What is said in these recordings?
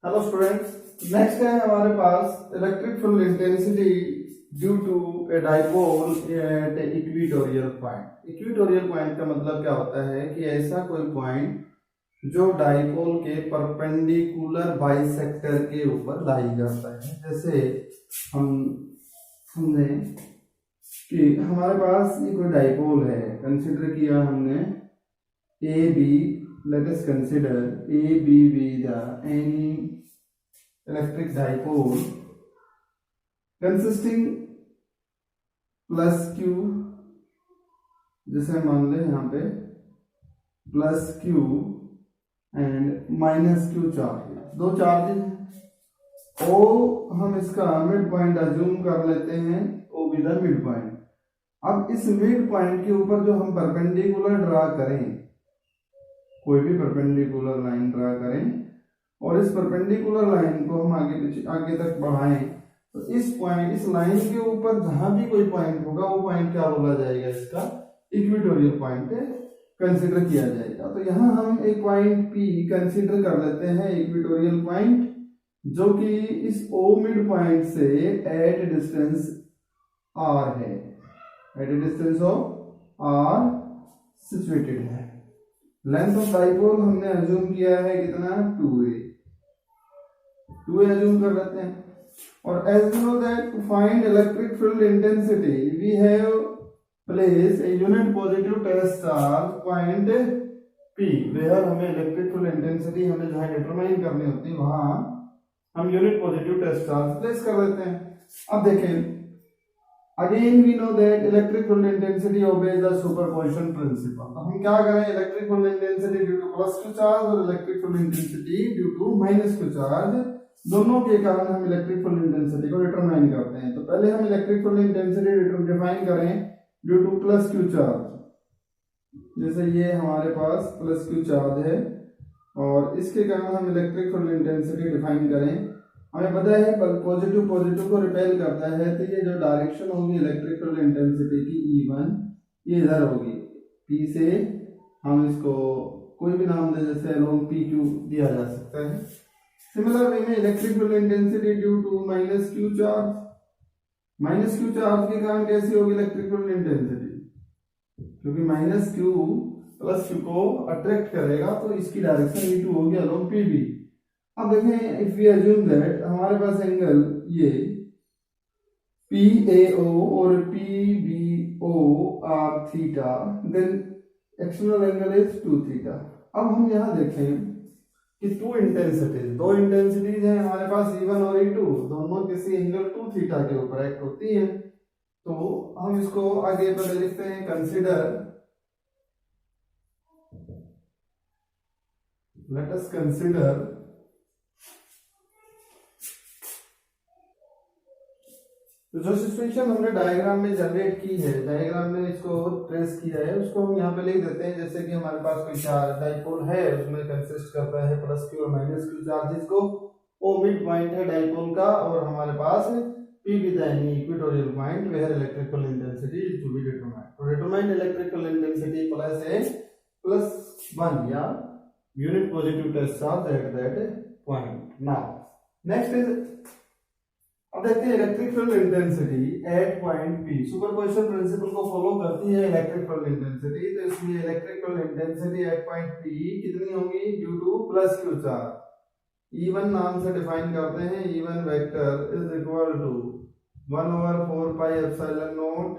Hello students, next है हमारे पास electric field intensity due to a dipole at equatorial point. Equatorial point का मतलब क्या होता है कि ऐसा कोई पॉइंट जो डाइपोल के परपेंडिकुलर बाइसेक्टर के ऊपर लाई करता है। जैसे हम समझे कि हमारे पास ये कोई डाइपोल है, कंसिडर किया हमने A B, let us consider A, B be the any electric dipole consisting plus Q, जैसे मान ले यहाँ पे plus Q and minus Q charge, दो चार्जेस हैं। O हम इसका मिड पॉइंट अज्यूम कर लेते हैं, O भी द मिड पॉइंट। अब इस मिड पॉइंट के ऊपर जो हम परपेंडिकुलर ड्रा करें, कोई भी परपेंडिकुलर लाइन ड्रा करें और इस परपेंडिकुलर लाइन को हम आगे तक बढ़ाएं, तो इस पॉइंट, इस लाइन के ऊपर जहां भी कोई पॉइंट होगा वो पॉइंट क्या बोला जाएगा, इसका इक्वेटोरियल पॉइंट कंसीडर किया जाएगा। तो यहाँ हम एक पॉइंट P कंसीडर कर लेते हैं इक्वेटोरियल पॉइंट, जो कि इस O मिड पॉइंट से एट डिस्टेंस R है, at distance of R situated है। लेंथ ऑफ डाइपोल हमने अज्यूम किया है कितना, 2a अज्यूम कर लेते हैं। और as you know that to find electric field intensity we have place a unit positive test charge point P, where हमें इलेक्ट्रिक फील्ड इंटेंसिटी हमें जहां डिटरमाइन करनी होती है वहां हम unit positive test charge place कर लेते हैं। अब देखें, Again we know that electric field intensity obeys the superposition principle। तो हम क्या करें, electric field intensity due to plus Q charge और electric field intensity due to minus Q charge, दोनों के कारण हम electric field intensity को डिटरमाइन करते हैं। तो पहले हम electric field intensity डिफाइन करें due to plus Q charge। जैसे ये हमारे पास plus Q charge है और इसके कारण हम electric field intensity डिफाइन करें। हमें पता है पॉजिटिव पॉजिटिव को रिपेल करता है, तो ये जो डायरेक्शन होगी इलेक्ट्रिक फील्ड इंटेंसिटी की E1, ये इधर होगी। P से हम इसको कोई भी नाम दे, जैसे अलोंग PQ दिया जा सकता है। सिमिलर वे में electric field intensity due to minus Q charge, minus Q charge के कारण कैसी होगी इलेक्ट्रिक फील्ड इंटेंसिटी, क्योंकि माइनस Q प्लस Q को अट्रैक्ट करेगा, तो इसकी डायरेक्शन E2 होगी अलोंग PB। अब देखें, इफ वी अज्यूम दैट हमारे पास एंगल ये PAO और PBO are theta, then external angle is 2 theta. अब हम यहाँ देखें कि दो इंटेंसिटीज हैं हमारे पास, E1 और E2, दोनों किसी एंगल 2 थीटा के ऊपर एक्ट होती हैं। तो हम इसको आगे पहले लिखते हैं, लेट अस कंसीडर तो जो सिचुएशन हमने डायग्राम में जनरेट की है, डायग्राम में इसको ट्रेस किया है, उसको हम यहाँ पे लिख देते हैं। जैसे कि हमारे पास कोई चार्ज डाइपोल है, उसमें कंसिस्ट करता है प्लस Q और माइनस Q चार्जेस को। O मिड पॉइंट है डाइपोल का, और हमारे पास P with any equatorial point where electrical intensity is to be determined. तो डिटरमाइन इलेक्ट्रिकल इंटेंसिटी प्लस 1 या unit positive test charge at that point. Now next is, अब देखते हैं electric field intensity at point P। Superposition principle को follow करती है electric field intensity, तो इसलिए electric field intensity at point P कितनी होगी, due to plus Q charge. E1 नाम से डिफाइन करते हैं, E1 vector is equal to 1/4 pi epsilon naught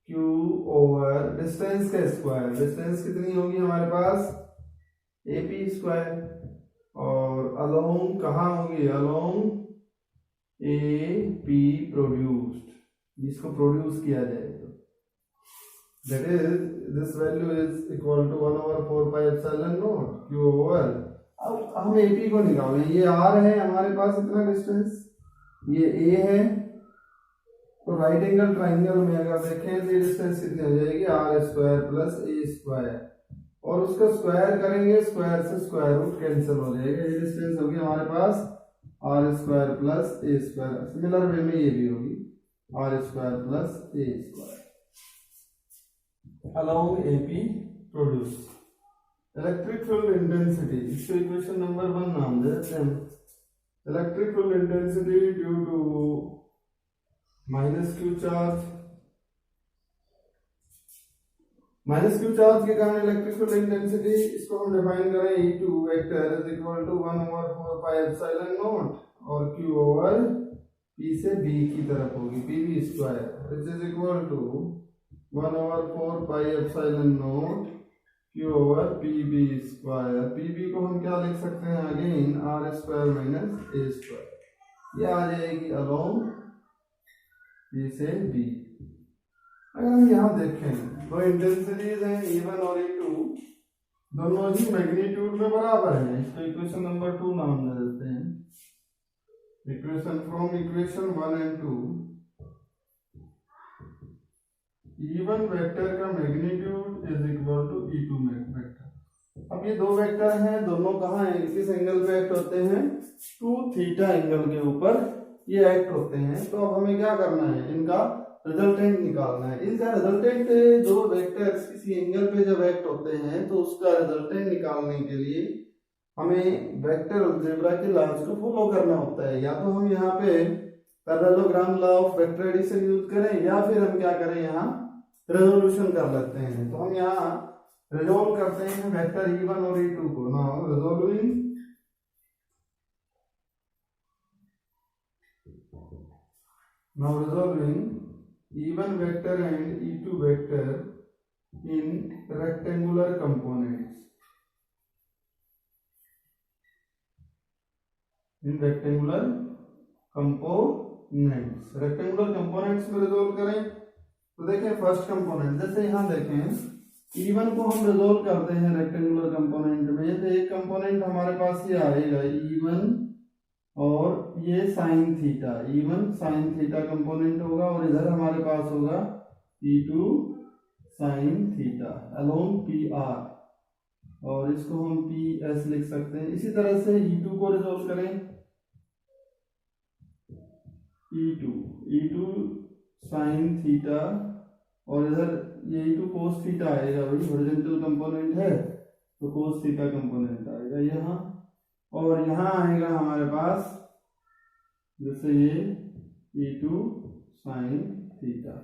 Q over distance का स्क्वायर। डिस्टेंस कितनी होगी हमारे पास, AP स्क्वायर, और अलोंग कहाँ होगी, अलोंग AP प्रोड्यूस्ड, जिसको प्रोड्यूस किया जाएगा, that is this value is equal to 1/4 pi epsilon naught Q over. अब हम AP को निकालें, ये R है हमारे पास इतना डिस्टेंस, ये A है, तो राइट एंगल ट्राइंगल में अगर देखें तो ये डिस्टेंस कितनी हो जाएगी, R square plus A square, और उसका स्क्वायर करेंगे, स्क्वायर से स्क्वायर रूट कैंसिल हो जाएगा, ये डिस्टेंस होगी हमारे पास R square plus A square. Similar way में ये भी होगी R square plus A square along AP produce. Electric field intensity, इसको इक्वेशन नंबर 1 नाम दे देते हैं। Electrical intensity due to minus Q charge, minus Q charge के कारण इलेक्ट्रिकल इंटेंसिटी, इसको हम डिफाइन करें E2 vector is equal to 1/4 pi epsilon naught और Q ओवर P से B की तरफ होगी PV square which is equal to 1/4 pi epsilon naught Q over PB square. PB को हम क्या लिख सकते हैं again R square minus A square, ये आ जाएगी अलोंग P से B। अगर हम यहाँ देखें दो इंटेंसिटीज हैं E1 और E2, दोनों ही मैग्नीट्यूड में बराबर हैं, इसको इक्वेशन नंबर 2 नाम दे देते हैं। Equation from equation 1 and 2, E1 vector का magnitude is equal to E2 vector. अब ये दो वेक्टर हैं, दोनों कहाँ हैं, किस एंगल पे एक्ट होते हैं, 2 थीटा एंगल के ऊपर ये एक्ट होते हैं। तो अब हमें क्या करना है, इनका रिजल्टेंट निकालना है। इनका रिजल्टेंट, दो वेक्टर्स किसी एंगल पे जब एक्ट होते हैं तो उसका रिजल्टेंट निकालने के लिए हमें वेक्टर अलजेब्रा के लॉज को फॉलो करना होता है। या तो हम यहाँ पे parallelogram law of vector addition use करें या फिर हम क्या करें, यहाँ रेजोल्यूशन कर लेते हैं। तो हम यहाँ रिजोल्व करते हैं वेक्टर E1 और E2 को। Now resolving E1 vector and E2 vector in rectangular components. In rectangular components. Rectangular components में रिजोल्व करें तो देखें फर्स्ट कंपोनेंट, जैसे यहाँ देखें E1 को हम रिजोल्व करते हैं रेक्टेंगुलर कंपोनेंट में, तो एक कंपोनेंट हमारे पास ये आएगा E1 और ये sine theta, E1 sine theta component होगा और इधर हमारे पास होगा E2 sine theta along PR और इसको हम PS लिख सकते हैं। इसी तरह से E2 को रिजोल्व करें, E2 साइन थीटा और इधर ये E2 कोस थीटा आएगा, वही हॉरिजॉन्टल कंपोनेंट है तो कोस थीटा कंपोनेंट आएगा यहाँ, और यहाँ आएगा हमारे पास जैसे ये E2 साइन थीटा।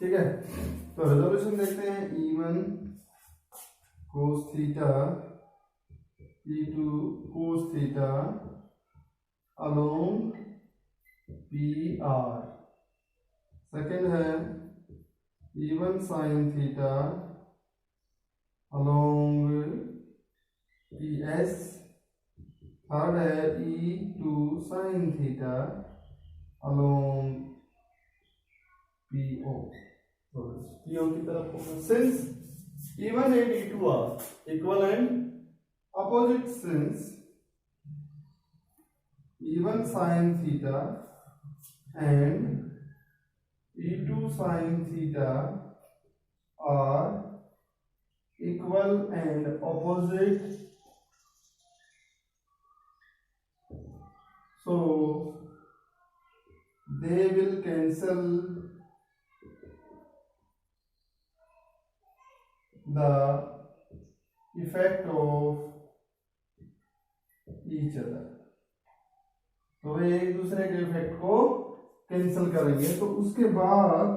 ठीक है, तो रेजोल्यूशन देखते हैं, E1 cos theta E2 cos theta along PR। Second है E1 sine theta along PS। Third है E2 sine theta along PO। PO की तरफ होगा। Since E1 and E2 are equal and opposite, since E1 sine theta and E2 sine theta are equal and opposite, so they will cancel the effect of each other। तो वे एक दूसरे के effect को cancel करेंगे। तो उसके बाद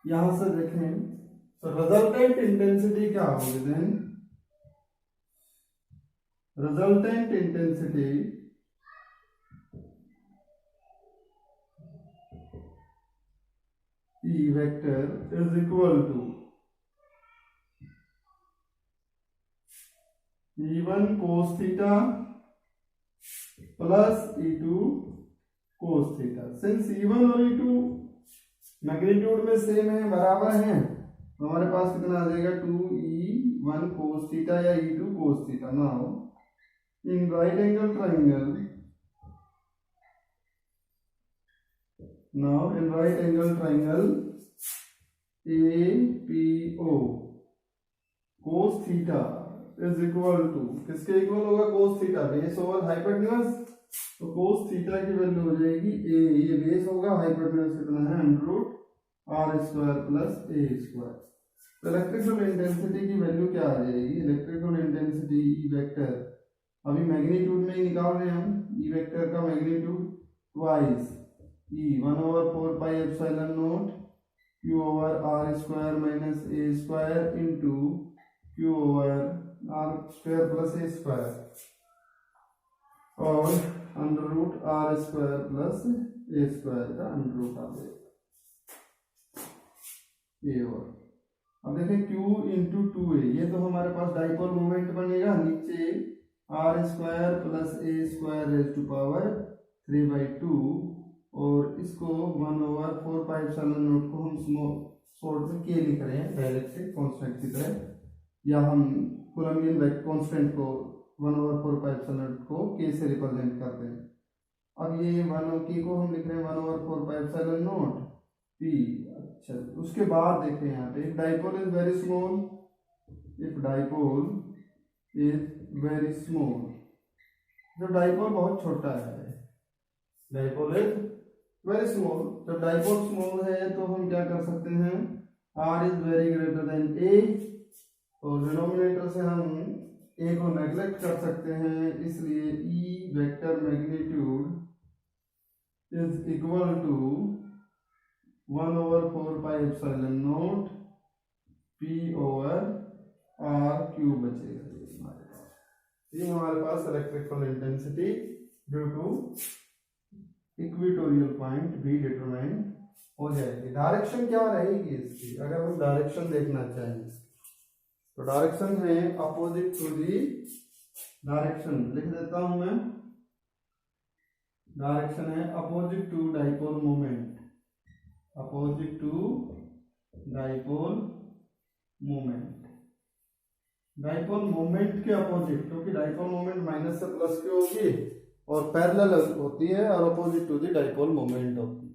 यहां से देखें तो रिजल्टेंट इंटेंसिटी क्या होगी, then resultant intensity E vector is equal to E1 cos theta plus E2 cos theta। Since E1 और E2 मैग्नीट्यूड में सेम है, बराबर हैं, तो हमारे पास कितना आ जाएगा 2E1 cos theta या E2 cos theta। Now in right angle triangle, now in right angle triangle APO cos theta is equal to, किसके इक्वल होगा, cos theta base over hypotenuse. तो cos थीटा की वैल्यू हो जाएगी a, ये base होगा, hypotenuse कितना है √r square plus a square. तो इलेक्ट्रिकल इंटेंसिटी की वैल्यू क्या आ जाएगी, इलेक्ट्रिकल इंटेंसिटी E वेक्टर अभी मैग्नीट्यूड में ही निकाल रहे हैं हम, ई वेक्टर का magnitude twice E 1/4πε0 Q over R square minus A square into Q over R square plus A square और under root R square plus A square का अंडर रूट आ जाएगा ए ओवर। अब देखें Q into 2a, ये तो हमारे पास dipole moment बनेगा, नीचे R square plus A square raise to power 3/2 और इसको 1/4πε0 को हम शॉर्ट में के लिख रहे हैं डायरेक्ट कांस्टेंट की तरह, या हम कोलम्बियन कांस्टेंट को 1/4πε0 को के से रिप्रेजेंट करते हैं। अब ये 1 के को हम लिख रहे हैं 1/4πε0 p। अच्छा, उसके बाद देखें यहाँ पे if dipole is very small, if dipole is very small, जब डाइपोल बहुत छोटा है, डाइपोल इज वेरी स्मॉल, जब डाइपोल स्मॉल है तो हम क्या कर सकते हैं, r is very greater than a, और डिनोमिनेटर से हम a को नेग्लेक्ट कर सकते हैं, इसलिए e vector magnitude is equal to 1/4πε0 p over r cube बचेगा हमारे पास। ये हमारे पास electrical intensity due to equatorial point भी डिटरमाइन हो जाएगी। डायरेक्शन क्या रहेगी इसकी, अगर हम डायरेक्शन देखना चाहें तो डायरेक्शन है अपोजिट टू दी डायरेक्शन, लिख देता हूं मैं, डायरेक्शन है opposite to dipole moment, opposite to dipole moment, dipole moment के अपोजिट, क्योंकि डाइपोल मोमेंट माइनस से प्लस की होगी और पैरेलल होती है और opposite to the dipole moment होती है।